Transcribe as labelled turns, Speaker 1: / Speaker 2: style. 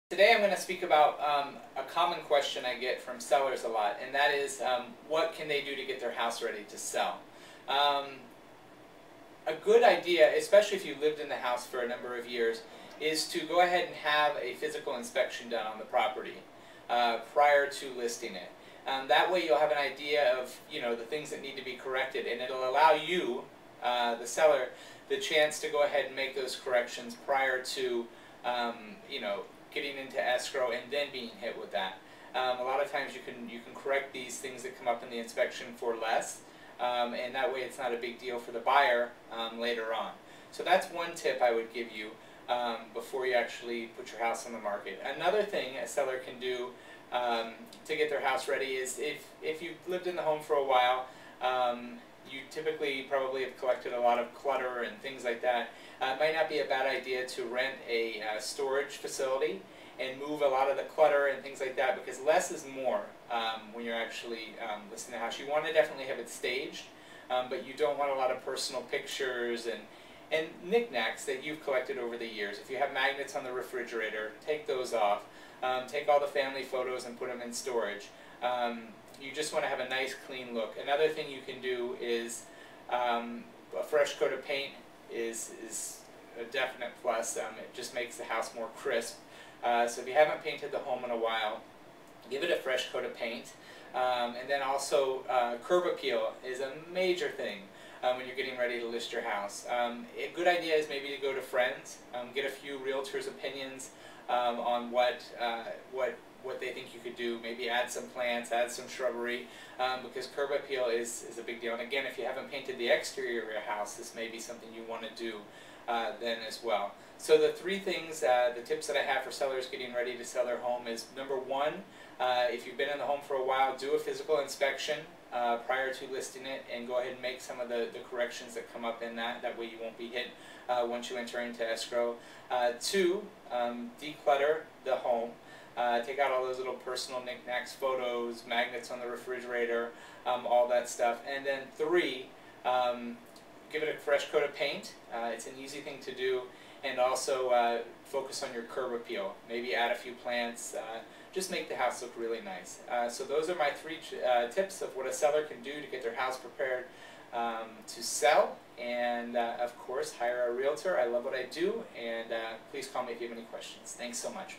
Speaker 1: Today I'm going to speak about a common question I get from sellers a lot, and that is what can they do to get their house ready to sell? A good idea, especially if you lived in the house for a number of years, is to go ahead and have a physical inspection done on the property prior to listing it. That way you'll have an idea of the things that need to be corrected, and it'll allow you, the seller, the chance to go ahead and make those corrections prior to getting into escrow and then being hit with that. A lot of times you can correct these things that come up in the inspection for less, and that way it's not a big deal for the buyer later on. So that's one tip I would give you before you actually put your house on the market. Another thing a seller can do to get their house ready is if you've lived in the home for a while, you typically probably have collected a lot of clutter and things like that. It might not be a bad idea to rent a storage facility and move a lot of the clutter and things like that, because less is more when you're actually listing the house. You want to definitely have it staged, but you don't want a lot of personal pictures and knickknacks that you've collected over the years. If you have magnets on the refrigerator, take those off. Take all the family photos and put them in storage. You just want to have a nice clean look. Another thing you can do is a fresh coat of paint is a definite plus. It just makes the house more crisp. So if you haven't painted the home in a while, give it a fresh coat of paint. And then also curb appeal is a major thing when you're getting ready to list your house. A good idea is maybe to go to friends, get a few realtors' opinions on what they think you could do. Maybe add some plants, add some shrubbery, because curb appeal is a big deal. And again, if you haven't painted the exterior of your house, this may be something you want to do then as well. So the three things, the tips that I have for sellers getting ready to sell their home is, number one, if you've been in the home for a while, do a physical inspection prior to listing it, and go ahead and make some of the corrections that come up in that. That way you won't be hit once you enter into escrow. Two, declutter the home. Take out all those little personal knickknacks, photos, magnets on the refrigerator, all that stuff. And then three, give it a fresh coat of paint. It's an easy thing to do. And also focus on your curb appeal. Maybe add a few plants. Just make the house look really nice. So those are my three tips of what a seller can do to get their house prepared to sell. And of course, hire a realtor. I love what I do. And please call me if you have any questions. Thanks so much.